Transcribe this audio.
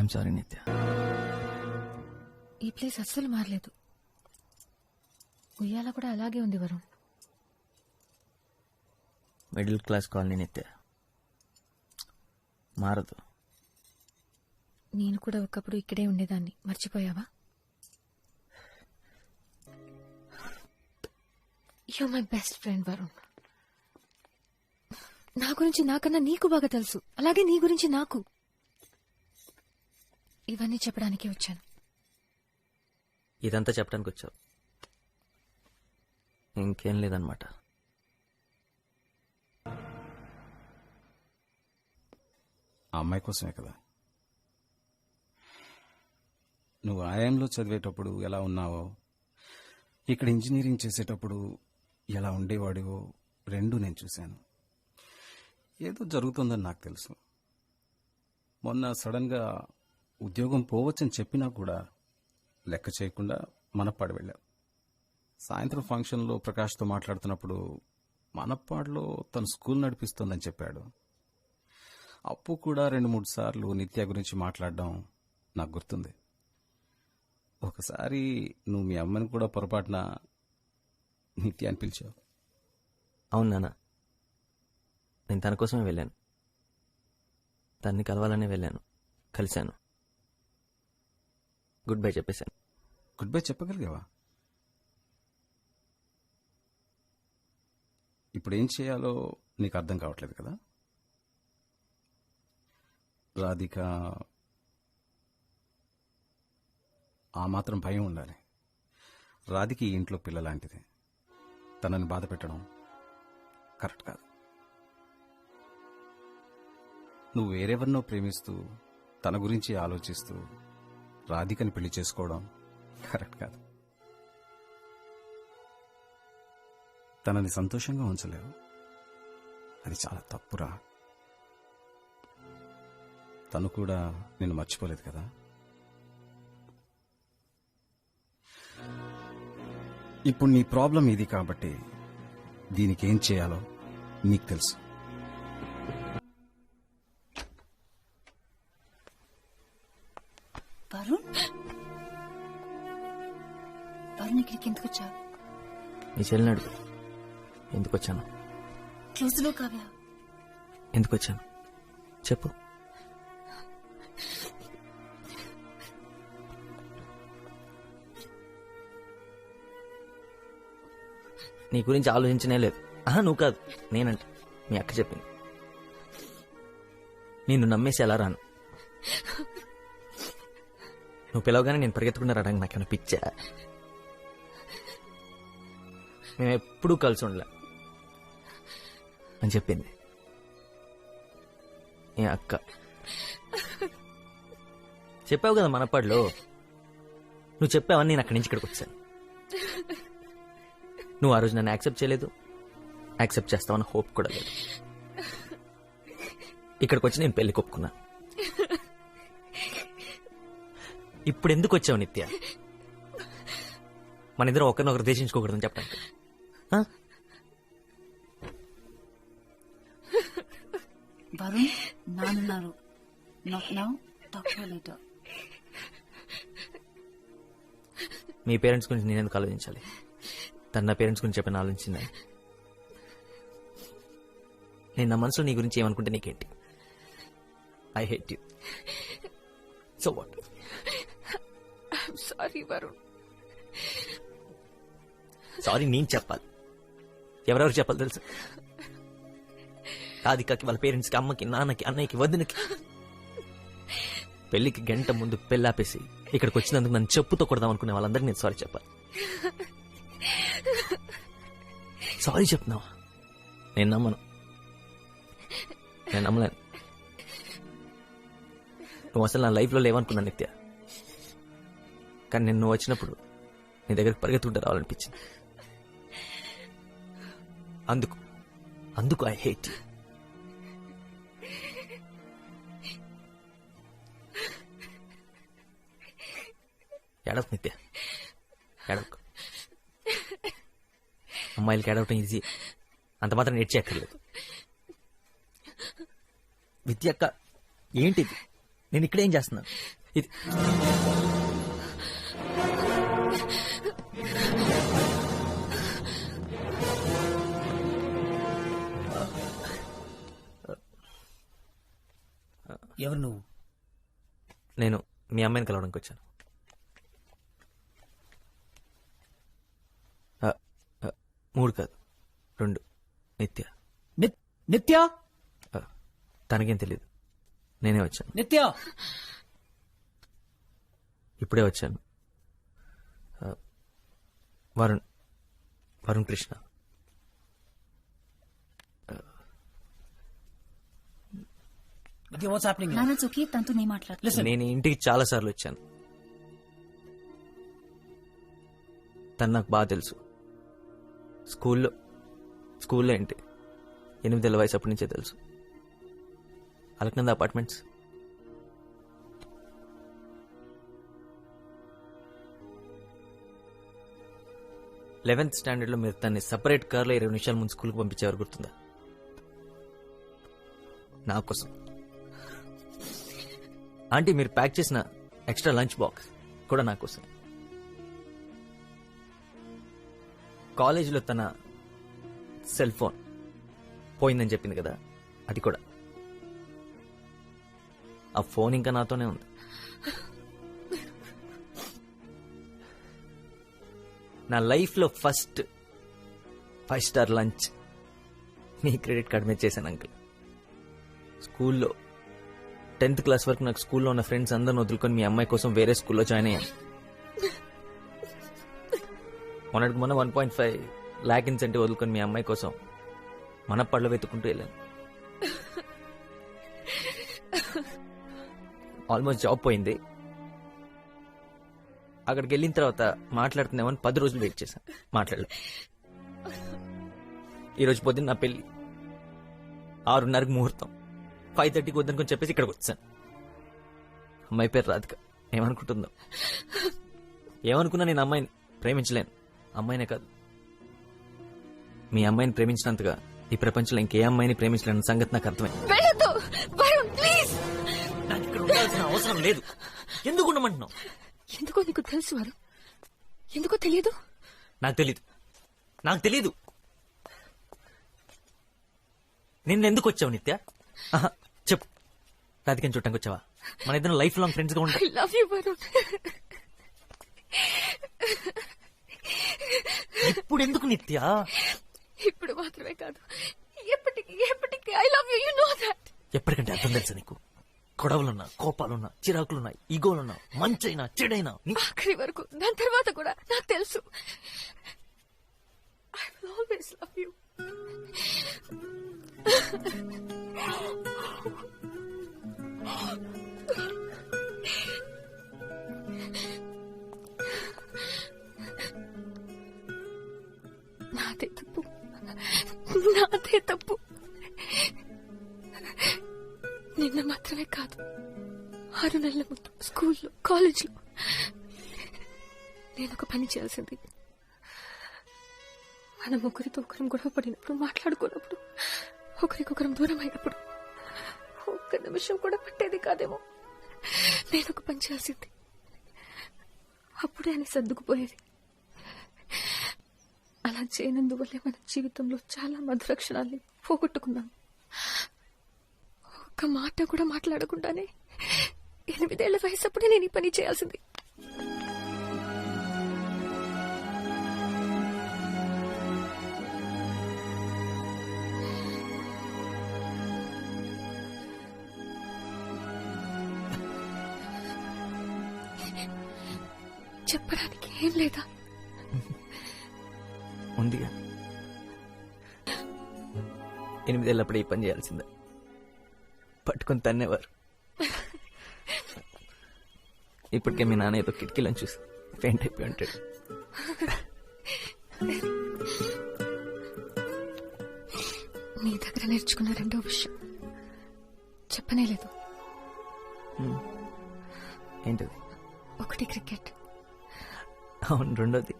I'm sorry నిత్య. ఈ place అస్సలు మారలేదు. ఉయ్యాల కూడా అలాగే ఉంది వరుణ్. మిడిల్ క్లాస్ కాలనీ నిత్య, మారదు. నేను కూడా ఒకప్పుడు ఇక్కడే ఉండేదాన్ని, మర్చిపోయావా? You my best friend Varun. నా గురించి నాకన్నా నీకు బాగా తెలుసు, అలాగే నీ గురించి నాకు. ఇవన్నీ చెప్పడానికి వచ్చాను. ఇదంతా చెప్పడానికి వచ్చావు, ఇంకేం లేదన్నమాట. ఆ అమ్మాయి కోసమే కదా. నువ్వు ఐఐఎంలో చదివేటప్పుడు ఎలా ఉన్నావో, ఇక్కడ ఇంజనీరింగ్ చేసేటప్పుడు ఎలా ఉండేవాడివో రెండూ నేను చూశాను. ఏదో జరుగుతుందని నాకు తెలుసు. మొన్న సడన్గా ఉద్యోగం పోవచ్చని చెప్పినా కూడా లెక్క చేయకుండా మనప్పాడు వెళ్ళావు. సాయంత్రం ఫంక్షన్లో ప్రకాష్తో మాట్లాడుతున్నప్పుడు మనప్పాడులో తను స్కూల్ నడిపిస్తోందని చెప్పాడు. అప్పు కూడా 2-3 సార్లు నిత్య గురించి మాట్లాడడం నాకు గుర్తుంది. ఒకసారి నువ్వు మీ అమ్మని కూడా పొరపాటున నిత్య అని పిలిచావు. అవును నాన్న, నేను తన కోసమే వెళ్ళాను. తన్ని కలవాలనే వెళ్ళాను, కలిశాను, గుడ్ బై చెప్పేశాను. గుడ్ బై చెప్పగలిగావా? ఇప్పుడు ఏం చేయాలో నీకు అర్థం కావట్లేదు కదా. రాధిక, ఆ మాత్రం భయం ఉండాలి. రాధిక ఈ ఇంట్లో పిల్లలాంటిది. తనని బాధ పెట్టడం కరెక్ట్ కాదు. నువ్వు వేరెవరినో ప్రేమిస్తూ తన గురించి ఆలోచిస్తూ రాధికని పెళ్లి చేసుకోవడం కరెక్ట్ కాదు. తనని సంతోషంగా ఉంచలేవు, అది చాలా తప్పురా. తను కూడా నిన్ను మర్చిపోలేదు కదా. ఇప్పుడు నీ ప్రాబ్లం ఇది కాబట్టి దీనికి ఏం చేయాలో నీకు తెలుసు. వరుణ్, వరుణ్ ఇక్కడికి ఎందుకు వచ్చావు? నీ చెల్లినాడు ఎందుకు వచ్చాను? క్లోజ్ లో కావ్య. ఎందుకు వచ్చాను చెప్పు. నీ గురించి ఆలోచించనే లేదు. నువ్వు కాదు, నేనంటే మీ అక్క చెప్పింది. నిన్ను నమ్మేసి ఎలా రాను? నువ్వు పిలవగానే నేను పరిగెత్తుకున్నా రావడానికి నాకేమైనా పిచ్చా? మేము ఎప్పుడూ కలిసి ఉండలే అని చెప్పింది ఏ అక్క. చెప్పావు కదా మనపాడులో, నువ్వు చెప్పావని నేను అక్కడి నుంచి ఇక్కడికి వచ్చాను. నువ్వు ఆ రోజు నన్ను యాక్సెప్ట్ చేయలేదు, యాక్సెప్ట్ చేస్తావన్న హోప్ కూడా లేదు. ఇక్కడికి వచ్చి నేను పెళ్లికి ఒప్పుకున్నా. ఇప్పుడు ఎందుకు వచ్చావు నిత్య? మన ఇద్దరం ఒకరినొకరు దేశించుకోకూడదని చెప్పడానికి. వరుణ్, నానున్నారు. Not now, talk later. మీ పేరెంట్స్ గురించి నేను ఎందుకు ఆలోచించాలి? తన నా పేరెంట్స్ గురించి చెప్పిన ఆలోచించిందా? నేను నా మనసులో నీ గురించి ఏమనుకుంటే నీకేంటి? I hate you. So what? Sorry Varun. Sorry నేను చెప్పాలి. ఎవరెవరు చెప్పాలి తెలుసు? రాధికకి, వాళ్ళ పేరెంట్స్కి, అమ్మకి, నాన్నకి, అన్నయ్యకి, వదినకి. పెళ్లికి గంట ముందు పెళ్ళాపేసి ఇక్కడికి వచ్చినందుకు నన్ను చెప్పుతో కొడదాం అనుకునే వాళ్ళందరికీ నేను సారీ చెప్పాలి. సారీ చెప్తున్నావా? నేను నమ్మను, నేను నమ్మలేను. నువ్వు అసలు నా లైఫ్లో లేవనుకున్నా నిత్య. కానీ నేను నువ్వు వచ్చినప్పుడు నీ దగ్గరికి పరిగెత్తుకుంటే రావాలనిపించింది. అందుకు ఐ హేట్ యూ. ఏడవకు నిత్య, ఏడవకు. అమ్మాయిలకి ఏడవటం ఈజీ, అంత మాత్రం నేర్చేయక్కర్లేదు. విద్య అక్క ఏంటిది? నేను ఇక్కడేం చేస్తున్నాను? ఇది ఎవరు నువ్వు? నేను మీ అమ్మాయిని కలవడానికి వచ్చాను. 3 కాదు 2. నిత్య. నిత్య? తనకేం తెలీదు, నేనే వచ్చాను. నిత్య ఇప్పుడే వచ్చాను. వరుణ్ కృష్ణ. నిత్య, వాట్స్ హ్యాపెనింగ్? నాన్న ఓకే, తనతో నేను మాట్లాడు. నేను ఇంటికి చాలా సార్లు వచ్చాను. తను నాకు బాగా తెలుసు. స్కూల్లో ఏంటి 8 ఏళ్ల వయసు అప్పటి నుంచే తెలుసు. అలకనంద అపార్ట్మెంట్స్. లెవెన్త్ స్టాండర్డ్లో మీరు తన్ని సపరేట్ కార్లో 20 నిమిషాల ముందు స్కూల్కి పంపించేవారు, గుర్తుందా? నా కోసం. ఆంటీ, మీరు ప్యాక్ చేసిన ఎక్స్ట్రా లంచ్ బాక్స్ కూడా నా కోసం. కాలేజీలో తన సెల్ ఫోన్ పోయిందని చెప్పింది కదా, అది కూడా. ఆ ఫోన్ ఇంకా నాతోనే ఉంది. నా లైఫ్లో ఫస్ట్ 5 స్టార్ లంచ్ మీ క్రెడిట్ కార్డ్ మీద చేశాను అంకుల్. స్కూల్లో 10th క్లాస్ వరకు నాకు స్కూల్లో ఉన్న ఫ్రెండ్స్ అందరిని వదులుకొని మీ అమ్మాయి కోసం వేరే స్కూల్లో జాయిన్ అయ్యాను. మొన్నటికి మొన్న 1.5 lakh ఇన్సెంటివ్ వదులుకొని మీ అమ్మాయి కోసం మన పళ్ళు వెతుక్కుంటూ వెళ్ళాను. ఆల్మోస్ట్ జాబ్ పోయింది. అక్కడికి వెళ్ళిన తర్వాత మాట్లాడుతున్నామని 10 రోజులు వెయిట్ చేశాను, మాట్లాడలేదు. ఈరోజు పొద్దున్న నా పెళ్లి, 6:30కి ముహూర్తం, 5:30కి వద్దనుకొని చెప్పేసి ఇక్కడికి వచ్చాను. అమ్మాయి పేరు రాధిక. ఏమనుకుంటుందో. ఏమనుకున్నా నేను అమ్మాయిని ప్రేమించలేను. అమ్మాయినే కాదు, మీ అమ్మాయిని ప్రేమించినంతగా ఈ ప్రపంచంలో ఇంకే అమ్మాయిని ప్రేమించలేని సంగతి నాకు అర్థమైంది. నాకు ఇక్కడ ఉండాల్సిన అవసరం లేదు. ఎందుకు ఉండమంటున్నావు? ఎందుకో నీకు తెలుసు వరుణ్, ఎందుకో తెలియదు. నాకు తెలీదు. నిన్న ఎందుకు వచ్చావు నిత్య? చెప్పు. రాధికని చూడటానికి వచ్చావా? మన ఇద్దరం లైఫ్ లాంగ్ ఫ్రెండ్స్ గా ఉంటాం. I love you Varun. ఇప్పుడు ఎందుకు నిత్య? ఇప్పుడు మాత్రమే కాదు, ఎప్పటికీ I love you. You know that. ఎప్పటికంటే అర్థం తెలుసా నీకు? గొడవలున్నా, కోపాలున్నా, చిరాకులున్నా, ఈగోలున్నా, మంచైనా చెడైనా ఆఖరి వరకు, దాని తర్వాత కూడా నాకు తెలుసు. I will always love you. నాదే తప్పు. నిన్న మాత్రమే కాదు, 6 నెలల ముందు స్కూల్లో, కాలేజ్లో నేను ఒక పని చేయాల్సింది. మన ముగ్గురితో ఒకరం గొడవ పడినప్పుడు, మాట్లాడుకున్నప్పుడు, ఒకరికొకరం దూరం అయినప్పుడు 1 నిమిషం కూడా పట్టేది కాదేమో. నేను ఒక పని చేయాల్సింది. అప్పుడే అని సర్దుకుపోయేది. అలా చేయనందువల్లే మన జీవితంలో చాలా మధుర క్షణాల్ని పోగొట్టుకున్నాం. ఒక్క మాట కూడా మాట్లాడకుండానే 8 ఏళ్ల వయసు అప్పుడే నేను ఈ పని చేయాల్సింది. చెప్పడానికి ఏం లేదా? ఉందిగా. 8 ఏళ్ళప్పుడే ఈ పని చేయాల్సిందే. పట్టుకొని తన్నేవారు. ఇప్పటికే మీ నాన్న ఏదో కిటికీలను చూసి పెయింట్ అయిపోయి ఉంటాడు. నీ దగ్గర నేర్చుకున్న 2వ విషయం చెప్పనే లేదు. ఏంటది? 1 క్రికెట్. అవును, 2వది